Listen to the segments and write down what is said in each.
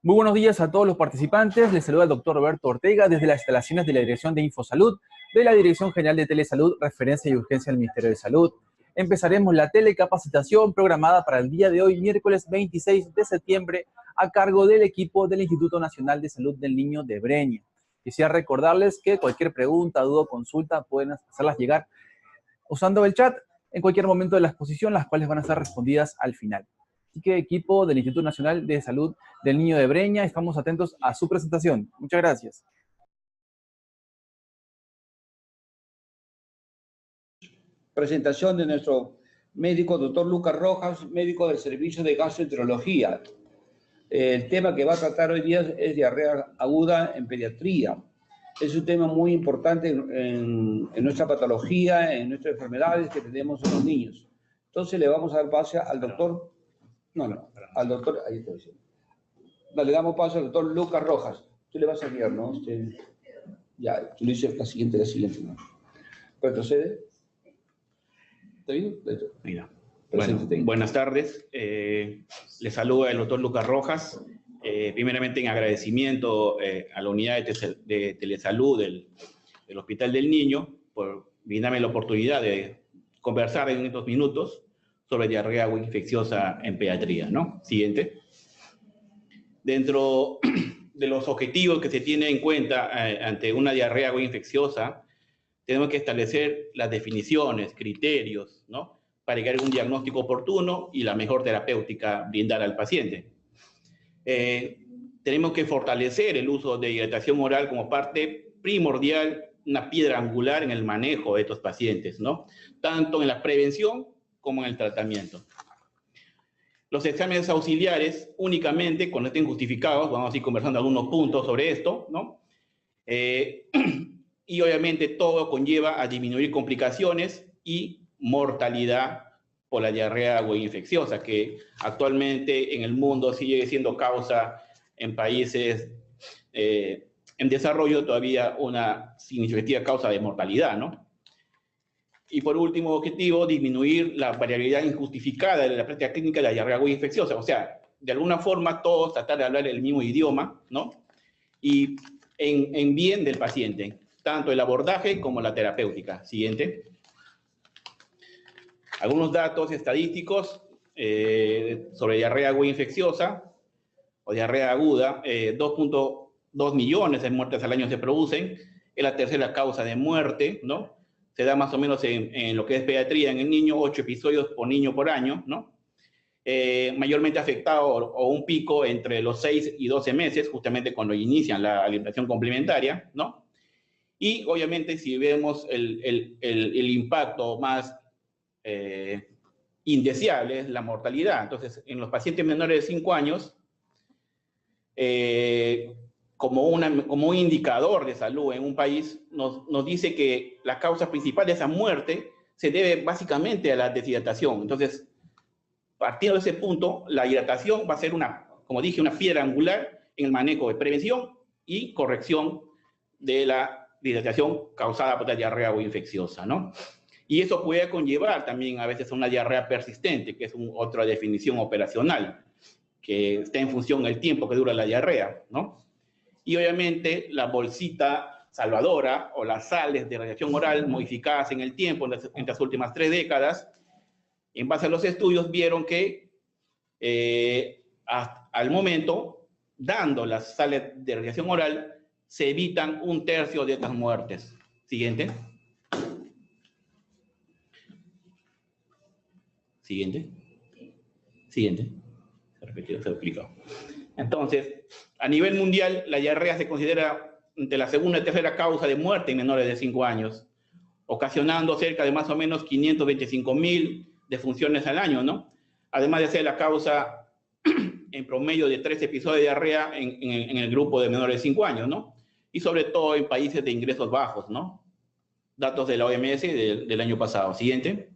Muy buenos días a todos los participantes. Les saluda el doctor Roberto Ortega desde las instalaciones de la Dirección de Infosalud, de la Dirección General de Telesalud, Referencia y Urgencia del Ministerio de Salud. Empezaremos la telecapacitación programada para el día de hoy, miércoles 26 de septiembre, a cargo del equipo del Instituto Nacional de Salud del Niño de Breña. Quisiera recordarles que cualquier pregunta, duda o consulta pueden hacerlas llegar usando el chat en cualquier momento de la exposición, las cuales van a ser respondidas al final. Así que, equipo del Instituto Nacional de Salud del Niño de Breña, estamos atentos a su presentación. Muchas gracias. Presentación de nuestro médico, doctor Lucas Rojas, médico del Servicio de Gastroenterología. El tema que va a tratar hoy día es diarrea aguda en pediatría. Es un tema muy importante en nuestra patología, en nuestras enfermedades que tenemos en los niños. Entonces le vamos a dar paso al doctor, al doctor, ahí está diciendo. Le damos paso al doctor Lucas Rojas. Tú le vas a guiar, ¿no? Ya, tú le dices la siguiente, ¿no? Retrocede. ¿Está bien? Mira. Bueno, buenas tardes. Les saluda el doctor Lucas Rojas. Primeramente en agradecimiento a la unidad de telesalud del Hospital del Niño por brindarme la oportunidad de conversar en estos minutos sobre diarrea aguda infecciosa en pediatría, ¿no? Siguiente. Dentro de los objetivos que se tiene en cuenta ante una diarrea aguda infecciosa, tenemos que establecer las definiciones, criterios, ¿no? Para llegar a un diagnóstico oportuno y la mejor terapéutica brindar al paciente. Tenemos que fortalecer el uso de hidratación oral como parte primordial, una piedra angular en el manejo de estos pacientes, ¿no? Tanto en la prevención como en el tratamiento. Los exámenes auxiliares, únicamente cuando estén justificados, vamos a ir conversando algunos puntos sobre esto, ¿no? Y obviamente todo conlleva a disminuir complicaciones y mortalidad por la diarrea aguda infecciosa, que actualmente en el mundo sigue siendo causa en países en desarrollo todavía una significativa causa de mortalidad, ¿no? Y por último objetivo, disminuir la variabilidad injustificada de la práctica clínica de la diarrea aguda infecciosa. O sea, de alguna forma todos tratar de hablar el mismo idioma, ¿no? Y en bien del paciente, tanto el abordaje como la terapéutica. Siguiente. Algunos datos estadísticos sobre diarrea aguda infecciosa o diarrea aguda. 2.2 millones de muertes al año se producen. Es la tercera causa de muerte, ¿no? Se da más o menos en lo que es pediatría en el niño, 8 episodios por niño por año, ¿no? Mayormente afectado o un pico entre los 6 y 12 meses, justamente cuando inician la alimentación complementaria, ¿no? Y obviamente si vemos el impacto más indeseable es la mortalidad. Entonces, en los pacientes menores de 5 años, como un indicador de salud en un país, nos dice que la causa principal de esa muerte se debe básicamente a la deshidratación. Entonces, partiendo de ese punto, la hidratación va a ser como dije, una piedra angular en el manejo de prevención y corrección de la deshidratación causada por la diarrea aguda infecciosa, ¿no? Y eso puede conllevar también a veces a una diarrea persistente, que es otra definición operacional, que está en función del tiempo que dura la diarrea, ¿no? Y obviamente la bolsita salvadora o las sales de radiación oral modificadas en el tiempo en las últimas 3 décadas, en base a los estudios vieron que al momento, dando las sales de radiación oral, se evitan 1/3 de estas muertes. Siguiente. Siguiente. Siguiente. Se repitió, se duplicó. Entonces, a nivel mundial, la diarrea se considera entre la segunda y tercera causa de muerte en menores de 5 años, ocasionando cerca de más o menos 525.000 defunciones al año, ¿no? Además de ser la causa en promedio de 3 episodios de diarrea en el grupo de menores de 5 años, ¿no? Y sobre todo en países de ingresos bajos, ¿no? Datos de la OMS del año pasado. Siguiente.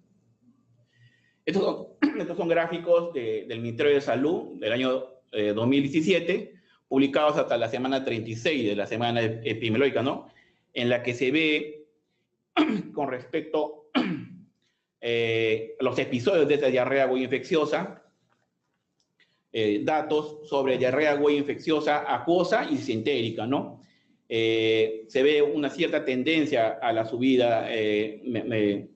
Estos son gráficos del Ministerio de Salud del año 2017, publicados hasta la semana 36 de la semana epidemiológica, ¿no? En la que se ve con respecto a los episodios de esta diarrea aguda infecciosa, datos sobre diarrea aguda infecciosa acuosa y disentérica, ¿no? Se ve una cierta tendencia a la subida de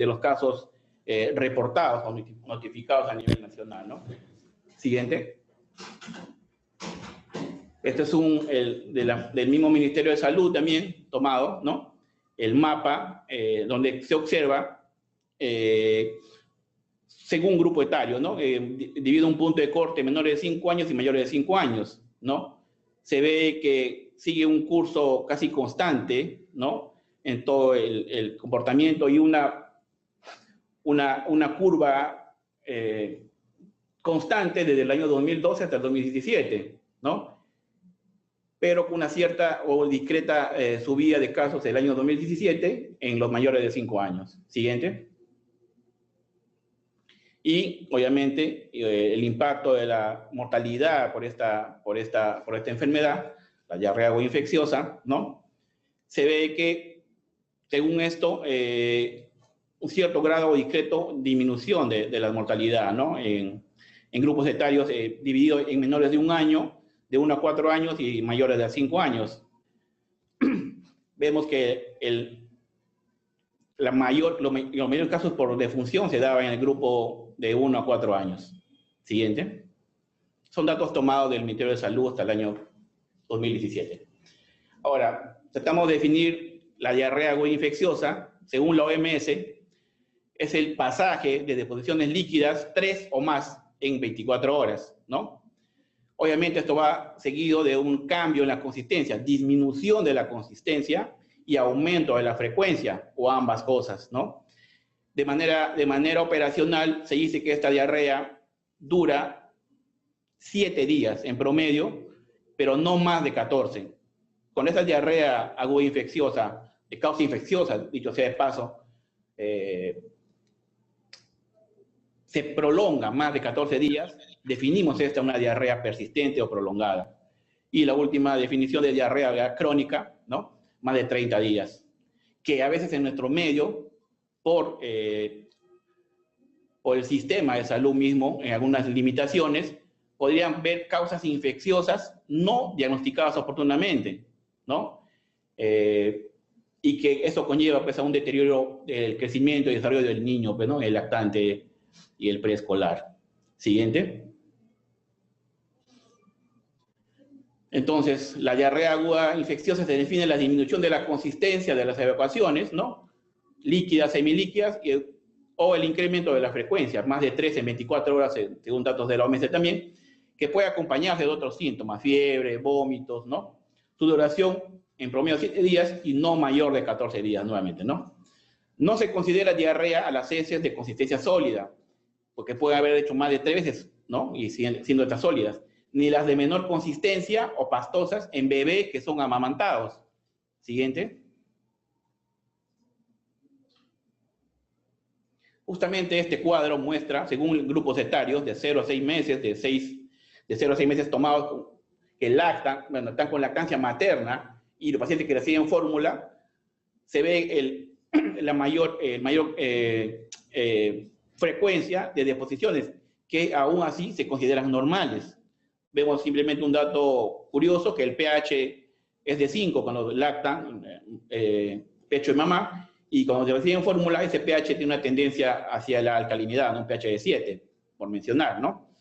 los casos reportados o notificados a nivel nacional, ¿no? Siguiente. Este es del mismo Ministerio de Salud también, tomado, ¿no? El mapa donde se observa según grupo etario, ¿no? Divido un punto de corte menores de 5 años y mayores de 5 años, ¿no? Se ve que sigue un curso casi constante, ¿no? En todo el comportamiento y una curva constante desde el año 2012 hasta el 2017, ¿no? Pero con una cierta o discreta subida de casos del año 2017 en los mayores de 5 años. Siguiente. Y, obviamente, el impacto de la mortalidad por esta enfermedad, la diarrea aguda infecciosa, ¿no? Se ve que, según esto, un cierto grado o discreto disminución de la mortalidad, ¿no? En grupos etarios divididos en menores de 1 año, de 1 a 4 años y mayores de 5 años. Vemos que los mayores casos por defunción se daban en el grupo de 1 a 4 años. Siguiente. Son datos tomados del Ministerio de Salud hasta el año 2017. Ahora, tratamos de definir la diarrea aguda infecciosa, según la OMS, es el pasaje de deposiciones líquidas 3 o más en 24 horas, ¿no? Obviamente esto va seguido de un cambio en la consistencia, disminución de la consistencia y aumento de la frecuencia, o ambas cosas, ¿no? De manera operacional, se dice que esta diarrea dura 7 días en promedio, pero no más de 14. Con esta diarrea aguda infecciosa, de causa infecciosa, dicho sea de paso, se prolonga más de 14 días, definimos esta una diarrea persistente o prolongada. Y la última definición de diarrea crónica, ¿no? Más de 30 días, que a veces en nuestro medio, por el sistema de salud mismo, en algunas limitaciones, podrían ver causas infecciosas no diagnosticadas oportunamente, ¿no? Y que eso conlleva pues, a un deterioro del crecimiento y desarrollo del niño, pues, ¿no? El lactante y el preescolar. Siguiente. Entonces, la diarrea aguda infecciosa se define la disminución de la consistencia de las evacuaciones, ¿no? Líquidas, semilíquidas, o el incremento de la frecuencia, más de 3 en 24 horas, según datos de la OMS también, que puede acompañarse de otros síntomas, fiebre, vómitos, ¿no? Su duración en promedio 7 días y no mayor de 14 días, nuevamente, ¿no? No se considera diarrea a las heces de consistencia sólida, porque puede haber hecho más de 3 veces, ¿no? Y siendo estas sólidas. Ni las de menor consistencia o pastosas en bebés que son amamantados. Siguiente. Justamente este cuadro muestra, según grupos etarios, de 0 a 6 meses, de 0 a 6 meses tomados que lactan, bueno, están con lactancia materna, y los pacientes que reciben fórmula, se ve la mayor frecuencia de deposiciones, que aún así se consideran normales. Vemos simplemente un dato curioso, que el pH es de 5 cuando lactan, pecho de mamá, y cuando se reciben fórmula, ese pH tiene una tendencia hacia la alcalinidad, ¿no? Un pH de 7, por mencionar, ¿no?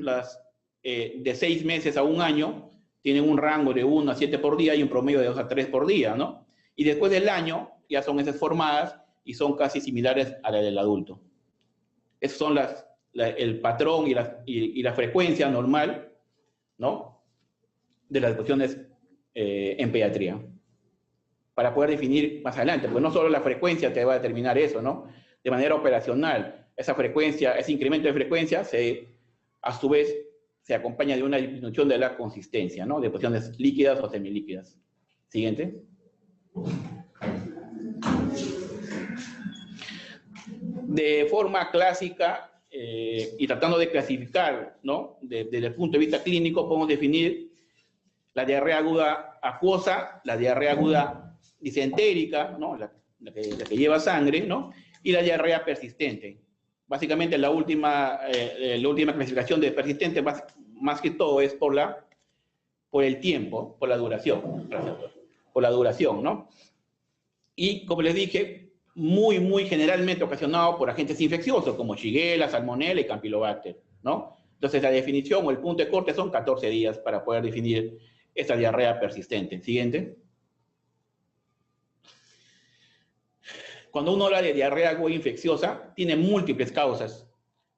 Las de 6 meses a 1 año tienen un rango de 1 a 7 por día y un promedio de 2 a 3 por día, ¿no? Y después del año ya son heces formadas y son casi similares a la del adulto. Esos son el patrón y la frecuencia normal, ¿no? De las deposiciones en pediatría. Para poder definir más adelante, porque no solo la frecuencia te va a determinar eso, ¿no? De manera operacional, esa frecuencia, ese incremento de frecuencia, a su vez, se acompaña de una disminución de la consistencia, ¿no? Deposiciones líquidas o semilíquidas. Siguiente. De forma clásica, y tratando de clasificar, ¿no? Desde el punto de vista clínico, podemos definir la diarrea aguda acuosa, la diarrea aguda disentérica, ¿no? La que lleva sangre, ¿no? Y la diarrea persistente. básicamente la última clasificación de persistente, más que todo es por el tiempo, por la duración. Por la duración, ¿no? Y como les dije, muy generalmente ocasionado por agentes infecciosos como Shigella, Salmonella y Campylobacter, ¿no? Entonces la definición o el punto de corte son 14 días para poder definir esta diarrea persistente. Siguiente. Cuando uno habla de diarrea aguda infecciosa, tiene múltiples causas,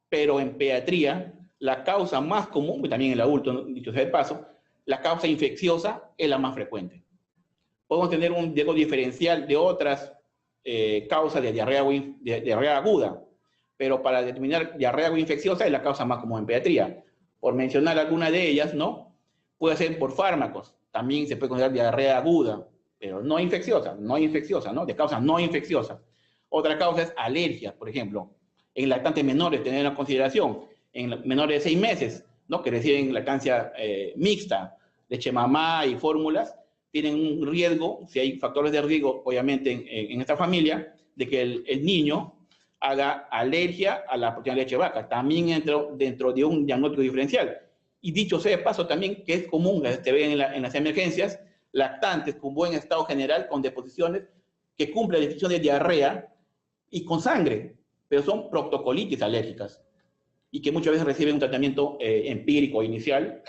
pero en pediatría, la causa más común, y también en el adulto, dicho sea de paso, la causa infecciosa es la más frecuente. Podemos tener un diagnóstico diferencial de otras causas de diarrea aguda, pero para determinar diarrea aguda infecciosa es la causa más común en pediatría. Por mencionar alguna de ellas, ¿no? Puede ser por fármacos, también se puede considerar diarrea aguda, pero no infecciosa, ¿no? De causa no infecciosa. Otra causa es alergia, por ejemplo. En lactantes menores, tener en consideración, en menores de 6 meses, ¿no? Que reciben lactancia mixta, leche mamá y fórmulas, tienen un riesgo, si hay factores de riesgo, obviamente, en esta familia, de que el niño haga alergia a la proteína de leche de vaca. También dentro de un diagnóstico diferencial. Y dicho sea de paso también, que es común, se ve en las emergencias, lactantes con buen estado general, con deposiciones que cumplen la definición de diarrea y con sangre, pero son proctocolitis alérgicas y que muchas veces reciben un tratamiento empírico inicial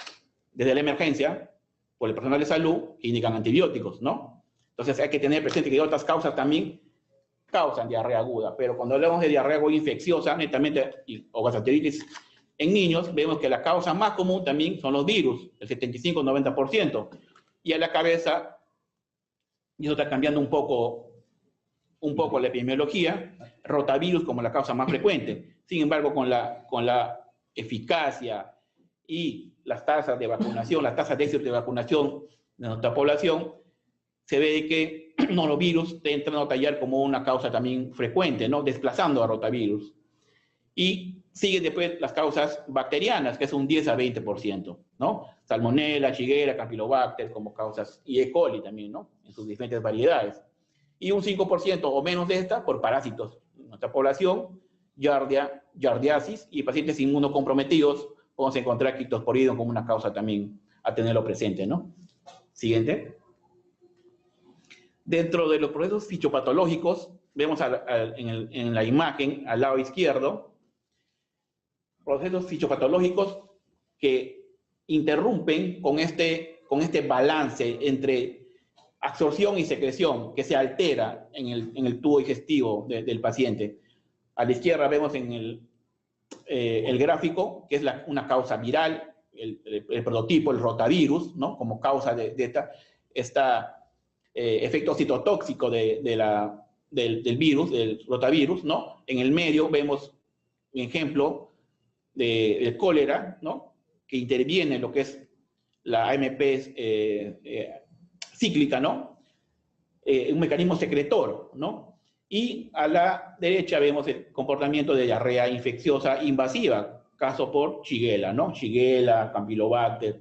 desde la emergencia por el personal de salud que indican antibióticos, ¿no? Entonces hay que tener presente que otras causas también causan diarrea aguda, pero cuando hablamos de diarrea aguda infecciosa, netamente, o gastroenteritis en niños, vemos que la causa más común también son los virus, el 75-90%. Y a la cabeza, y eso está cambiando un poco la epidemiología, rotavirus como la causa más frecuente. Sin embargo, con la eficacia y las tasas de vacunación, las tasas de éxito de vacunación de nuestra población, se ve que norovirus está entrando a tallar como una causa también frecuente, ¿no? Desplazando a rotavirus. Y siguen después las causas bacterianas, que es un 10 a 20%, ¿no? Salmonella, Shigella, Campylobacter como causas, y E. coli también, ¿no? En sus diferentes variedades. Y un 5% o menos de esta por parásitos. En nuestra población, giardiasis y pacientes inmunocomprometidos, podemos encontrar criptosporidium como una causa también a tenerlo presente, ¿no? Siguiente. Dentro de los procesos fisiopatológicos, vemos en la imagen, al lado izquierdo, procesos fisiopatológicos que interrumpen con este balance entre absorción y secreción que se altera en el tubo digestivo del paciente. A la izquierda vemos en el gráfico que es una causa viral, el prototipo, el rotavirus, ¿no? Como causa de esta efecto citotóxico del virus, del rotavirus, ¿no? En el medio vemos un ejemplo del cólera, ¿no? Que interviene en lo que es la AMP cíclica, ¿no? Un mecanismo secretor, ¿no? Y a la derecha vemos el comportamiento de diarrea infecciosa invasiva, caso por Shigella, ¿no? Shigella, Campylobacter,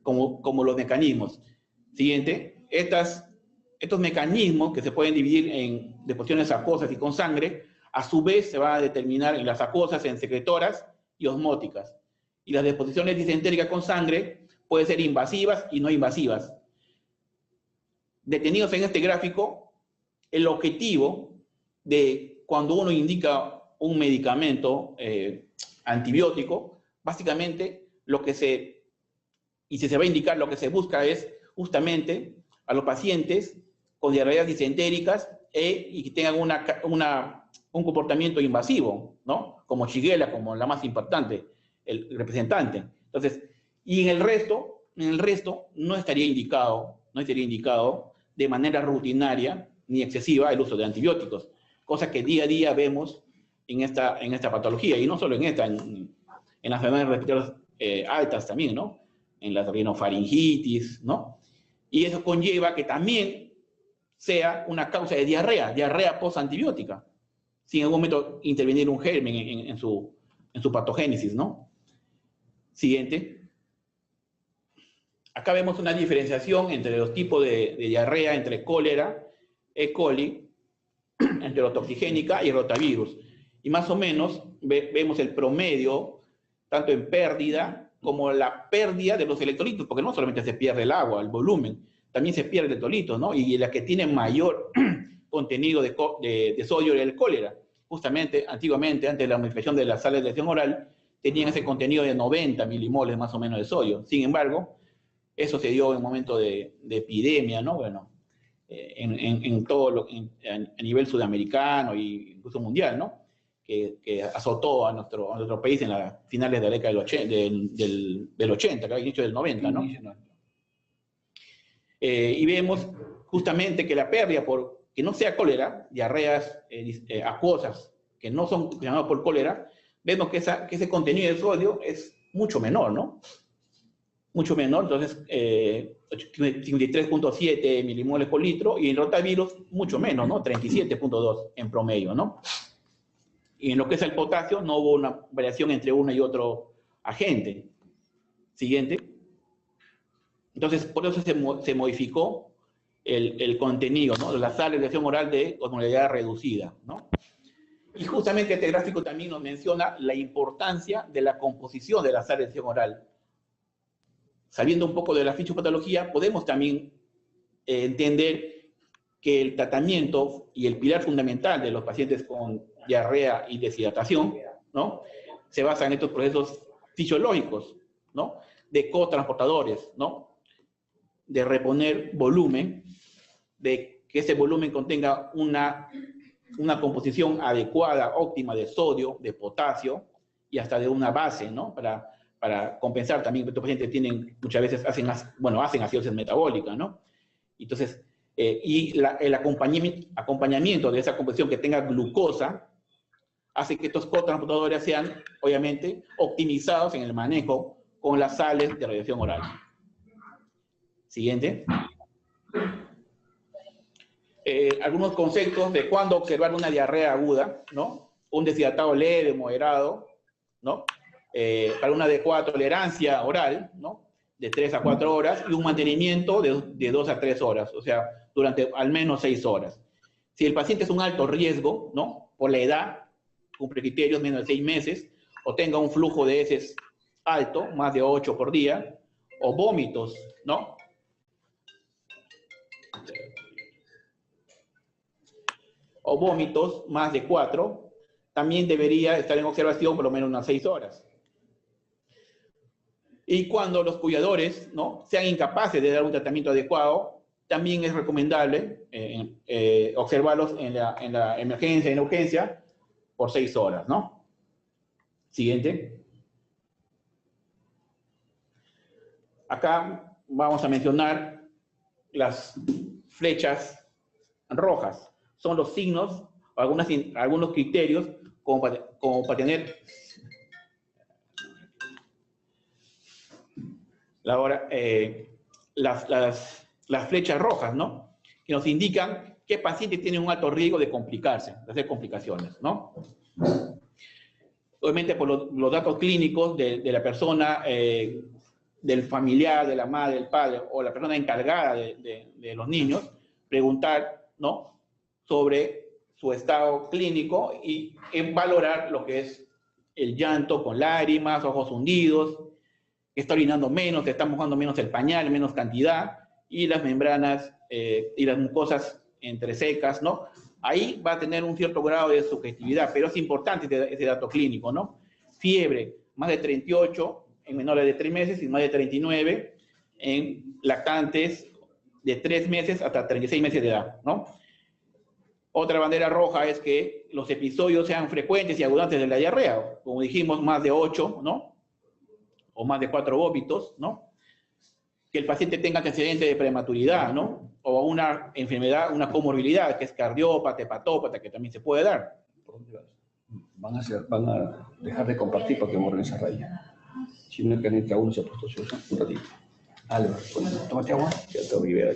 como los mecanismos. Siguiente. Estos mecanismos que se pueden dividir en deposiciones acuosas y con sangre, a su vez se van a determinar en las acuosas en secretoras y osmóticas. Y las deposiciones disentéricas con sangre pueden ser invasivas y no invasivas. Detenidos en este gráfico, el objetivo de cuando uno indica un medicamento antibiótico, básicamente y si se va a indicar, lo que se busca es justamente a los pacientes con diarreas disentéricas y que tengan un comportamiento invasivo, ¿no? Como Shigella, como la más importante, el representante. Entonces, y en el resto no estaría indicado de manera rutinaria ni excesiva el uso de antibióticos, cosa que día a día vemos en esta patología, y no solo en esta, en las enfermedades respiratorias altas también, ¿no? En la rinofaringitis, ¿no? Y eso conlleva que también sea una causa de diarrea post-antibiótica, sin en algún momento intervenir un germen en su patogénesis, ¿no? Siguiente. Acá vemos una diferenciación entre los tipos de diarrea, entre cólera, E. coli, enterotoxigénica y rotavirus. Y más o menos vemos el promedio, tanto en pérdida como la pérdida de los electrolitos, porque no solamente se pierde el agua, el volumen, también se pierde electrolitos, ¿no? Y la que tiene mayor contenido de sodio era el cólera. Justamente, antiguamente, antes de la modificación de las sales de acción oral, tenían ese contenido de 90 milimoles más o menos de sodio. Sin embargo, eso se dio en un momento de epidemia, ¿no? Bueno, en todo a nivel sudamericano e incluso mundial, ¿no? Que azotó a nuestro país en las finales de la década del 80, que inicio del 90, ¿no? Y vemos justamente que la pérdida que no sea cólera, diarreas acuosas que no son llamadas por cólera, vemos que ese contenido de sodio es mucho menor, ¿no? Mucho menor, entonces 53.7 milimoles por litro, y en rotavirus mucho menos, ¿no? 37.2 en promedio, ¿no? Y en lo que es el potasio no hubo una variación entre uno y otro agente. Siguiente. Entonces, por eso se modificó el contenido, ¿no? De las sales de acción oral de osmolaridad reducida, ¿no? Y justamente este gráfico también nos menciona la importancia de la composición de las sales de acción oral. Sabiendo un poco de la fisiopatología, podemos también entender que el tratamiento y el pilar fundamental de los pacientes con diarrea y deshidratación, ¿no? Se basa en estos procesos fisiológicos, ¿no? De cotransportadores, ¿no? De reponer volumen, de que ese volumen contenga una composición adecuada, óptima de sodio, de potasio y hasta de una base, ¿no? Para compensar también que estos pacientes muchas veces hacen acidosis metabólica, ¿no? Entonces, y el acompañamiento de esa composición que tenga glucosa hace que estos cotransportadores sean, obviamente, optimizados en el manejo con las sales de radiación oral. Siguiente. Algunos conceptos de cuándo observar una diarrea aguda, ¿no? Un deshidratado leve, moderado, ¿no? Para una adecuada tolerancia oral, ¿no? De 3 a 4 horas, y un mantenimiento de 2 a 3 horas, o sea, durante al menos 6 horas. Si el paciente es un alto riesgo, ¿no? Por la edad, cumple criterios menos de 6 meses, o tenga un flujo de heces alto, más de 8 por día, o vómitos, ¿no? O vómitos más de 4, también debería estar en observación por lo menos unas 6 horas. Y cuando los cuidadores, ¿no? Sean incapaces de dar un tratamiento adecuado, también es recomendable observarlos en la emergencia y en la urgencia por 6 horas, ¿no? Siguiente. Acá vamos a mencionar las flechas rojas. Son los signos, algunos criterios como para tener las flechas rojas, ¿no? Que nos indican qué paciente tiene un alto riesgo de complicarse, de hacer complicaciones, ¿no? Obviamente por los datos clínicos de la persona, del familiar, de la madre, del padre, o la persona encargada de los niños, preguntar, ¿no? Sobre su estado clínico y valorar lo que es el llanto con lágrimas, ojos hundidos, que está orinando menos, que está mojando menos el pañal, menos cantidad, y las membranas y las mucosas entresecas, ¿no? Ahí va a tener un cierto grado de subjetividad, pero es importante ese dato clínico, ¿no? Fiebre, más de 38 en menores de 3 meses y más de 39 en lactantes de 3 meses hasta 36 meses de edad, ¿no? Otra bandera roja es que los episodios sean frecuentes y abundantes de la diarrea, como dijimos, más de 8, ¿no? O más de 4 vómitos, ¿no? Que el paciente tenga antecedentes de prematuridad, ¿no? O una enfermedad, una comorbilidad, que es cardiópata, hepatópata, que también se puede dar. Van a dejar de compartir porque borren esa raya. Si no es que entra uno se ha puesto un ratito. Álvaro, ¿tomaste agua? Ya está, Rivera.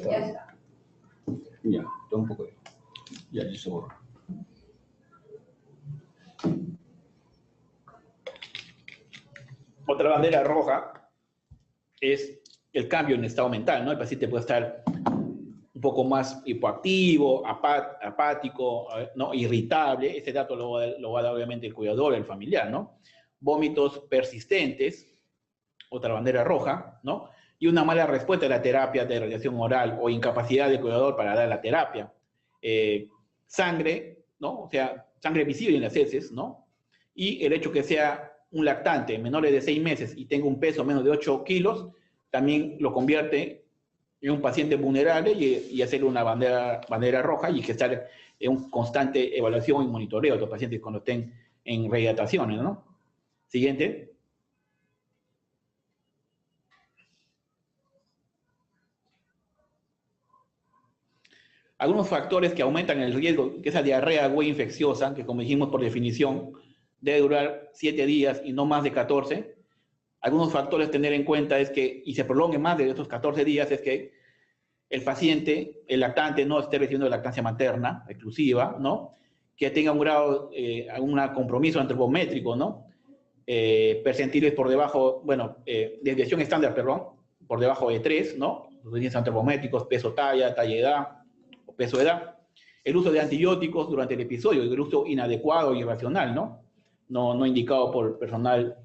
Ya, toma un poco de agua. Ya se borra. Otra bandera roja es el cambio en estado mental, ¿no? El paciente puede estar un poco más hipoactivo, apático, ¿no? Irritable. Ese dato lo va a dar obviamente el cuidador, el familiar, ¿no? Vómitos persistentes, otra bandera roja, ¿no? Y una mala respuesta a la terapia de radiación oral o incapacidad del cuidador para dar la terapia. Sangre, ¿no? O sea, sangre visible en las heces, ¿no? Y el hecho que sea un lactante menores de 6 meses y tenga un peso menos de 8 kilos, también lo convierte en un paciente vulnerable y hacerle una bandera roja y que estar en un constante evaluación y monitoreo de los pacientes cuando estén en rehidrataciones, ¿no? Siguiente. Algunos factores que aumentan el riesgo, que esa diarrea aguda infecciosa, que como dijimos por definición, debe durar 7 días y no más de 14. Algunos factores a tener en cuenta es que, y se prolongue más de esos 14 días, es que el paciente, el lactante, no esté recibiendo lactancia materna exclusiva, ¿no? Que tenga un grado, un compromiso antropométrico, ¿no? Percentiles por debajo, bueno, desviación estándar, perdón, por debajo de 3, ¿no? Los índices antropométricos, peso, talla edad, o peso edad. El uso de antibióticos durante el episodio, el uso inadecuado y irracional, ¿no? No indicado por personal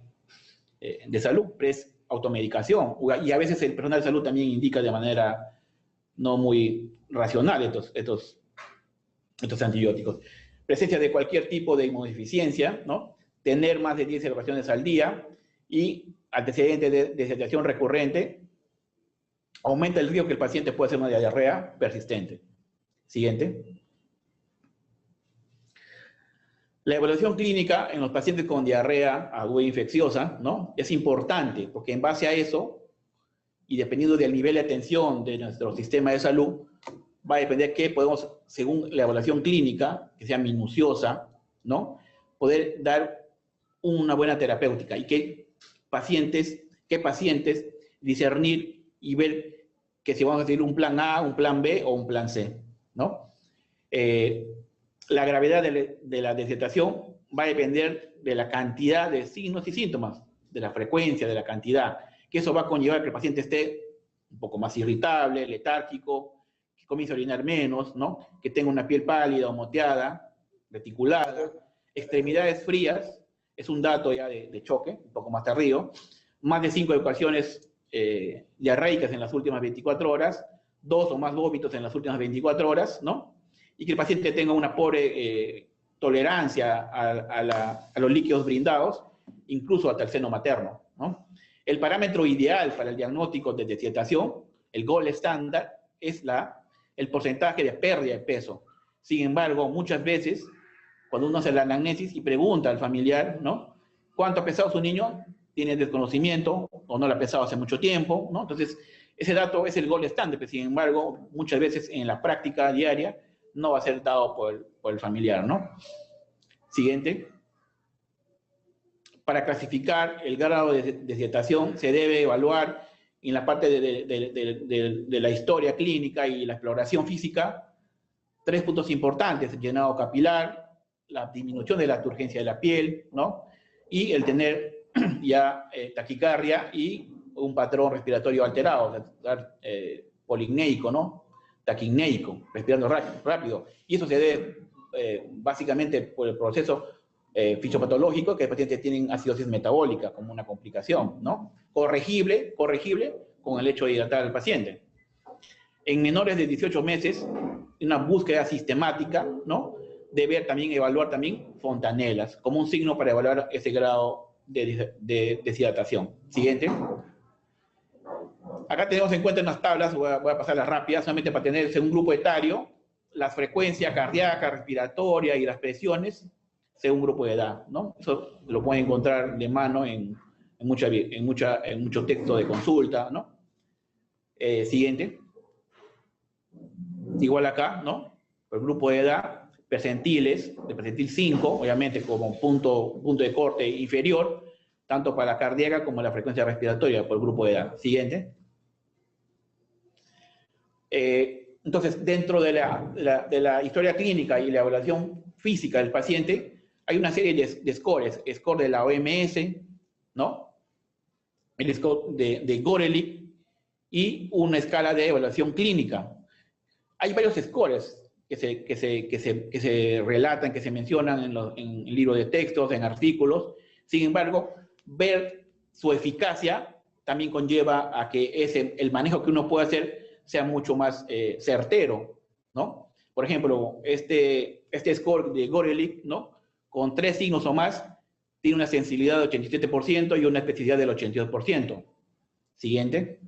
de salud, es automedicación. Y a veces el personal de salud también indica de manera no muy racional estos antibióticos. Presencia de cualquier tipo de inmunodeficiencia, ¿no? Tener más de 10 celebraciones al día y antecedentes de deshidratación recurrente aumenta el riesgo que el paciente pueda hacer una diarrea persistente. Siguiente. La evaluación clínica en los pacientes con diarrea aguda infecciosa, ¿no? Es importante porque en base a eso y dependiendo del nivel de atención de nuestro sistema de salud, va a depender que podemos, según la evaluación clínica, que sea minuciosa, ¿no? Poder dar una buena terapéutica y qué pacientes discernir y ver que si vamos a seguir un plan A, un plan B o un plan C, ¿no? La gravedad de la deshidratación va a depender de la cantidad de signos y síntomas, de la frecuencia, de la cantidad, que eso va a conllevar que el paciente esté un poco más irritable, letárgico, que comience a orinar menos, ¿no? Que tenga una piel pálida o moteada, reticulada, extremidades frías, es un dato ya de choque, un poco más tardío, más de 5 ecuaciones diarreicas en las últimas 24 horas, 2 o más vómitos en las últimas 24 horas, ¿no? Y que el paciente tenga una pobre tolerancia a los líquidos brindados, incluso hasta el seno materno, ¿no? El parámetro ideal para el diagnóstico de deshidratación, el gold standard, es el porcentaje de pérdida de peso. Sin embargo, muchas veces, cuando uno hace la anamnesis y pregunta al familiar, ¿no? ¿Cuánto ha pesado su niño? Tiene desconocimiento o no lo ha pesado hace mucho tiempo, ¿no? Entonces, ese dato es el gold standard, pero sin embargo, muchas veces en la práctica diaria no va a ser dado por el familiar, ¿no? Siguiente. Para clasificar el grado de deshidratación se debe evaluar en la parte de la historia clínica y la exploración física 3 puntos importantes: el llenado capilar, la disminución de la turgencia de la piel, ¿no? Y el tener ya taquicardia y un patrón respiratorio alterado, policneico, ¿no? Taquicneico, respirando rápido. Y eso se debe básicamente por el proceso fisiopatológico, que los pacientes tienen acidosis metabólica como una complicación, ¿no? Corregible con el hecho de hidratar al paciente. En menores de 18 meses, una búsqueda sistemática, ¿no? Debe también evaluar fontanelas como un signo para evaluar ese grado de deshidratación. Siguiente. Acá tenemos en cuenta unas tablas, voy a pasarlas rápidas, solamente para tener según grupo etario, la frecuencia cardíaca, respiratoria y las presiones según grupo de edad, ¿no? Eso lo pueden encontrar de mano en mucho texto de consulta, ¿no? Siguiente. Igual acá, ¿no? Por grupo de edad, percentiles, de percentil 5, obviamente como punto de corte inferior, tanto para la cardíaca como la frecuencia respiratoria por grupo de edad. Siguiente. Entonces, dentro de la historia clínica y la evaluación física del paciente, hay una serie de scores, score de la OMS, ¿no? El score de Gorelick y una escala de evaluación clínica. hay varios scores que se relatan, que se mencionan en libros de textos, en artículos. Sin embargo, ver su eficacia también conlleva a que el manejo que uno puede hacer sea mucho más certero, ¿no? Por ejemplo, este score de Gorelick, ¿no? Con 3 signos o más, tiene una sensibilidad del 87% y una especificidad del 82%. Siguiente.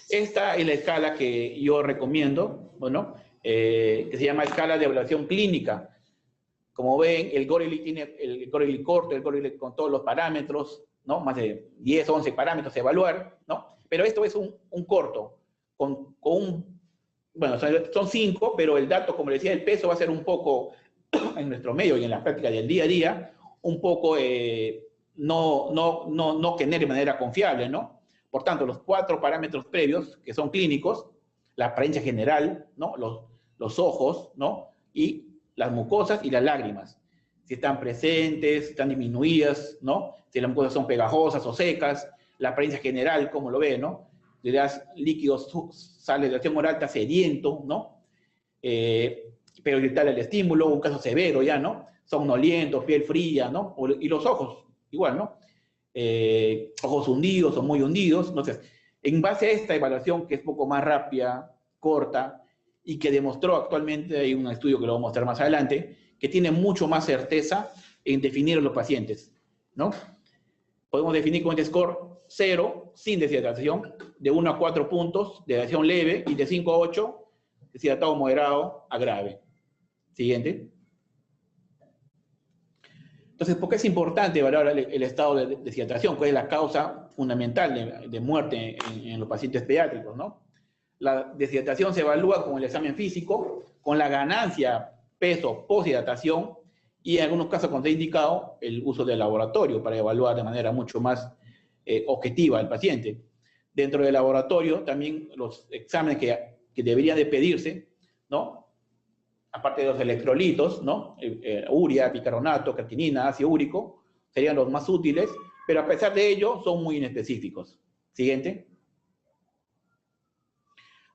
Esta es la escala que yo recomiendo, bueno, que se llama escala de evaluación clínica. Como ven, el Gorelick tiene el Gorelick corto, el Gorelick con todos los parámetros, ¿no? Más de 10, 11 parámetros a evaluar, ¿no? Pero esto es un corto, bueno, son 5, pero el dato, como les decía, el peso va a ser un poco, en nuestro medio y en la práctica del día a día, un poco no tener de manera confiable, ¿no? Por tanto, los 4 parámetros previos, que son clínicos, la apariencia general, ¿no? Los ojos, ¿no? Y las mucosas y las lágrimas. Si están presentes, están disminuidas, ¿no? Si las mucosas son pegajosas o secas, la apariencia general, como lo ve, ¿no? Le das líquidos, sale de acción oral, está sediento, ¿no? Pero irritar el estímulo, un caso severo ya, ¿no? Somnolientos, piel fría, ¿no? Y los ojos, igual, ¿no? Ojos hundidos o muy hundidos. Entonces, en base a esta evaluación, que es un poco más rápida, corta, y que demostró actualmente, hay un estudio que lo voy a mostrar más adelante, que tiene mucho más certeza en definir a los pacientes, ¿no? Podemos definir con este score 0, sin deshidratación, de 1 a 4 puntos, deshidratación leve, y de 5 a 8, deshidratado moderado a grave. Siguiente. Entonces, ¿por qué es importante evaluar el estado de deshidratación? ¿Cuál es la causa fundamental de muerte en los pacientes pediátricos, ¿no? La deshidratación se evalúa con el examen físico, con la ganancia peso posthidratación y en algunos casos, cuando está indicado, el uso del laboratorio para evaluar de manera mucho más objetiva al paciente. Dentro del laboratorio, también los exámenes que deberían de pedirse, ¿no? Aparte de los electrolitos, ¿no? Urea, bicarbonato, creatinina, ácido úrico, serían los más útiles, pero a pesar de ello, son muy inespecíficos. Siguiente.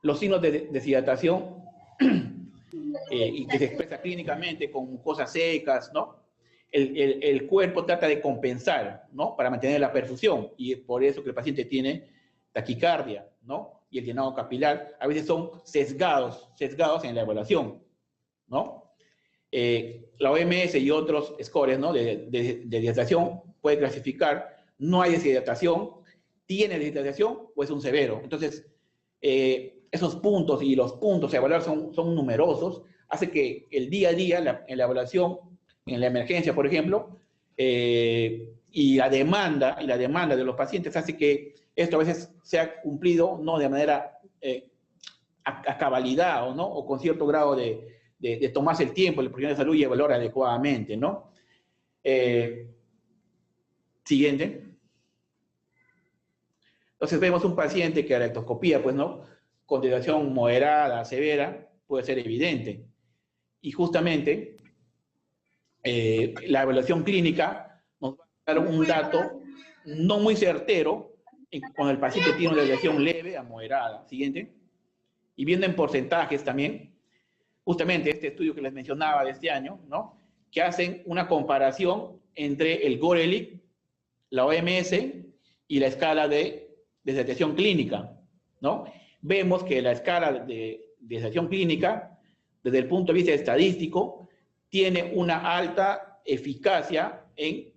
Los signos de deshidratación y que se expresa clínicamente con cosas secas, ¿no? El cuerpo trata de compensar, ¿no? Para mantener la perfusión, y es por eso que el paciente tiene taquicardia, ¿no? Y el llenado capilar a veces son sesgados en la evaluación, ¿no? La OMS y otros scores, ¿no? de deshidratación puede clasificar, no hay deshidratación, tiene deshidratación o es un severo. Entonces, esos puntos y los puntos a evaluar son numerosos, hace que el día a día, en la evaluación, en la emergencia, por ejemplo, y la demanda de los pacientes hace que esto a veces sea cumplido no de manera a cabalidad, ¿no? O con cierto grado de tomarse el tiempo, el profesional de salud y evaluar adecuadamente, ¿no? Siguiente. Entonces vemos un paciente que a la ectoscopía, pues, ¿no? Con deshidratación moderada, severa, puede ser evidente. Y justamente la evaluación clínica nos va a dar un dato no muy certero cuando el paciente tiene una deshidratación leve a moderada. Siguiente. Y viendo en porcentajes también, justamente este estudio que les mencionaba de este año, ¿no? Que hacen una comparación entre el Gorelick, la OMS y la escala de deshidratación clínica, ¿no? Vemos que la escala de deshidratación clínica, desde el punto de vista estadístico, tiene una alta eficacia en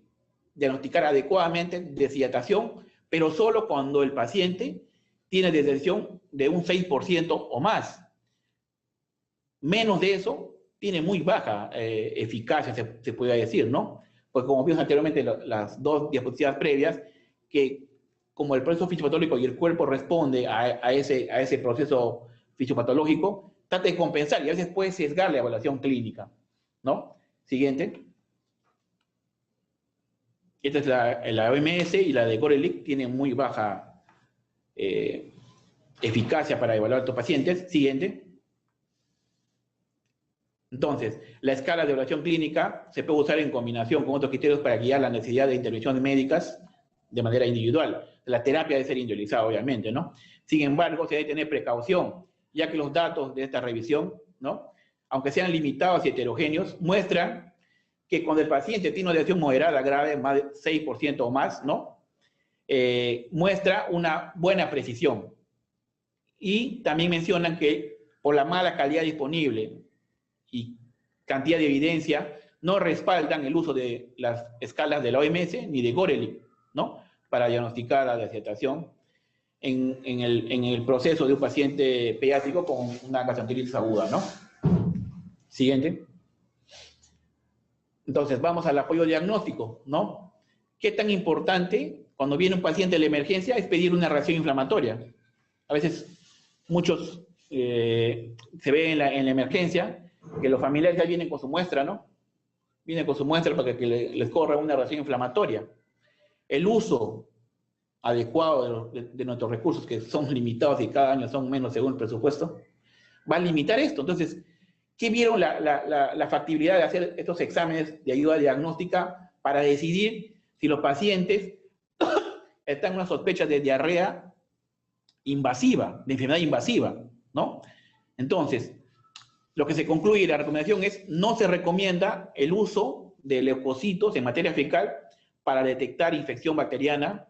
diagnosticar adecuadamente deshidratación, pero solo cuando el paciente tiene deshidratación de un 6% o más. Menos de eso, tiene muy baja eficacia, se puede decir, ¿no? Pues como vimos anteriormente, las dos diapositivas previas, que como el proceso fisiopatológico y el cuerpo responde a ese proceso fisiopatológico, trata de compensar y a veces puede sesgar la evaluación clínica, ¿no? Siguiente. Esta es la OMS y la de Gorelick, tiene muy baja eficacia para evaluar a estos pacientes. Siguiente. Entonces, la escala de evaluación clínica se puede usar en combinación con otros criterios para guiar la necesidad de intervenciones médicas, de manera individual. La terapia debe ser individualizada, obviamente, ¿no? Sin embargo, se debe tener precaución, ya que los datos de esta revisión, ¿no?, aunque sean limitados y heterogéneos, muestran que cuando el paciente tiene una lesión moderada, grave, más de 6% o más, ¿no?, muestra una buena precisión. Y también mencionan que por la mala calidad disponible y cantidad de evidencia, no respaldan el uso de las escalas de la OMS ni de Gorelick, ¿no?, para diagnosticar la deshidratación en el proceso de un paciente pediátrico con una gastroenteritis aguda, ¿no? Siguiente. Entonces, vamos al apoyo diagnóstico, ¿no? ¿Qué tan importante cuando viene un paciente de la emergencia es pedir una reacción inflamatoria? A veces muchos se ve en la emergencia que los familiares ya vienen con su muestra, ¿no? Vienen con su muestra para que les corra una reacción inflamatoria. El uso adecuado de nuestros recursos, que son limitados y cada año son menos según el presupuesto, va a limitar esto. Entonces, ¿qué vieron la factibilidad de hacer estos exámenes de ayuda diagnóstica para decidir si los pacientes están en una sospecha de diarrea invasiva, de enfermedad invasiva, ¿no? Entonces, lo que se concluye, la recomendación es: no se recomienda el uso de leucocitos en materia fecal para detectar infección bacteriana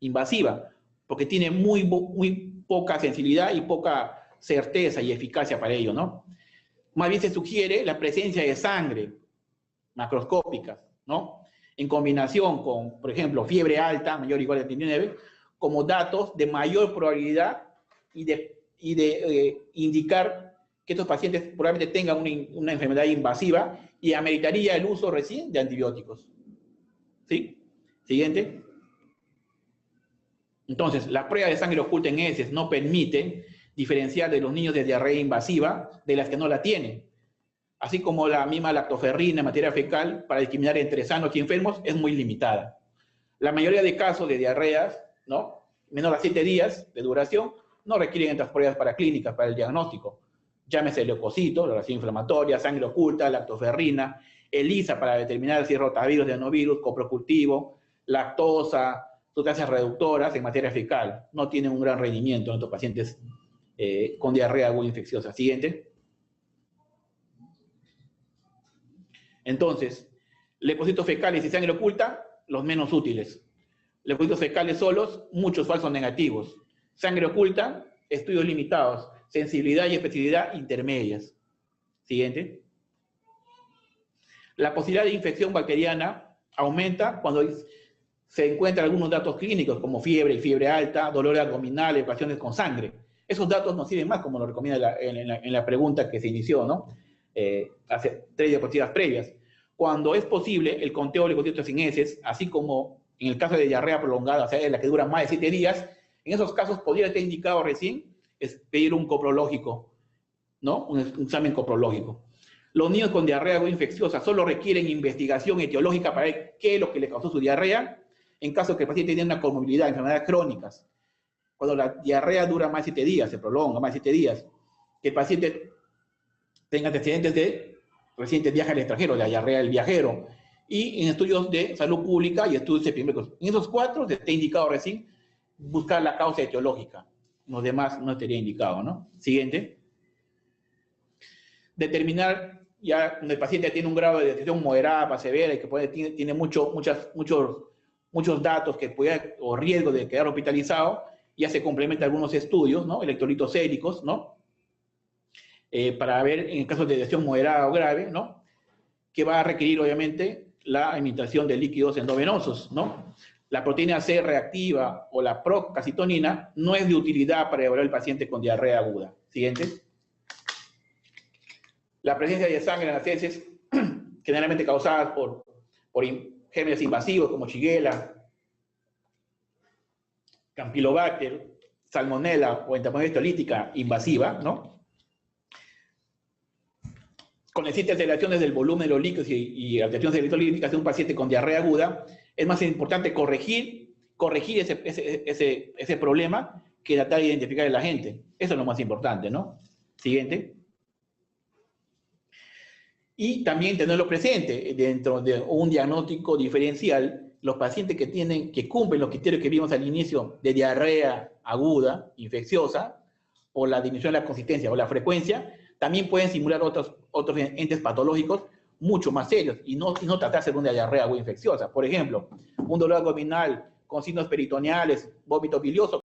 invasiva, porque tiene muy poca sensibilidad y poca certeza y eficacia para ello, ¿no? Más bien se sugiere la presencia de sangre macroscópica, ¿no?, en combinación con, por ejemplo, fiebre alta, mayor o igual a 39, como datos de mayor probabilidad y de indicar que estos pacientes probablemente tengan una enfermedad invasiva y ameritaría el uso recién de antibióticos. ¿Sí? Siguiente. Entonces, la prueba de sangre oculta en heces no permite diferenciar de los niños de diarrea invasiva de las que no la tienen. Así como la misma lactoferrina en materia fecal para discriminar entre sanos y enfermos es muy limitada. La mayoría de casos de diarreas, ¿no?, menor a 7 días de duración, no requieren estas pruebas paraclínicas para el diagnóstico. Llámese leucocito, la reacción inflamatoria, sangre oculta, lactoferrina, ELISA para determinar si es rotavirus, adenovirus, coprocultivo, lactosa, sustancias reductoras en materia fecal. No tienen un gran rendimiento en estos pacientes con diarrea aguda infecciosa. Siguiente. Entonces, leucocitos fecales y sangre oculta, los menos útiles. Leucocitos fecales solos, muchos falsos negativos. Sangre oculta, estudios limitados. Sensibilidad y especificidad intermedias. Siguiente. La posibilidad de infección bacteriana aumenta cuando se encuentran algunos datos clínicos como fiebre y fiebre alta, dolor abdominal, evacuaciones con sangre. Esos datos nos sirven más, como lo recomienda en la pregunta que se inició, ¿no?, hace 3 diapositivas previas. Cuando es posible, el conteo de leucocitos en heces, así como en el caso de diarrea prolongada, o sea, en la que dura más de 7 días, en esos casos podría estar indicado recién es pedir un coprológico, ¿no?, un examen coprológico. Los niños con diarrea aguda infecciosa solo requieren investigación etiológica para ver qué es lo que le causó su diarrea, en caso que el paciente tenga una comorbilidad, enfermedades crónicas. Cuando la diarrea dura más de 7 días, se prolonga más de 7 días, que el paciente tenga antecedentes de recientes viajes al extranjero, la diarrea del viajero, y en estudios de salud pública y estudios epidemiológicos. En esos 4 se está indicado recién buscar la causa etiológica. Los demás no estaría indicado, ¿no? Siguiente. Determinar ya cuando el paciente tiene un grado de detección moderada para severa y que tiene muchos datos que puede, o riesgo de quedar hospitalizado, ya se complementa algunos estudios, ¿no?, electrolitos séricos, ¿no?, para ver en el caso de detección moderada o grave, ¿no?, que va a requerir obviamente la administración de líquidos endovenosos, ¿no? La proteína C reactiva o la procalcitonina no es de utilidad para evaluar al paciente con diarrea aguda. Siguiente. La presencia de sangre en las heces, generalmente causadas por gérmenes invasivos como Shigella, Campylobacter, Salmonella o entamoeba histolítica invasiva, ¿no?, con existentes alteraciones del volumen de los líquidos y alteraciones electrolíticas de un paciente con diarrea aguda, es más importante corregir ese problema que tratar de identificar a la gente. Eso es lo más importante, ¿no? Siguiente. Y también tenerlo presente dentro de un diagnóstico diferencial, los pacientes que cumplen los criterios que vimos al inicio de diarrea aguda, infecciosa, o la disminución de la consistencia o la frecuencia, también pueden simular otros entes patológicos mucho más serios y no tratarse de una diarrea aguda infecciosa. Por ejemplo, un dolor abdominal con signos peritoneales, vómito bilioso,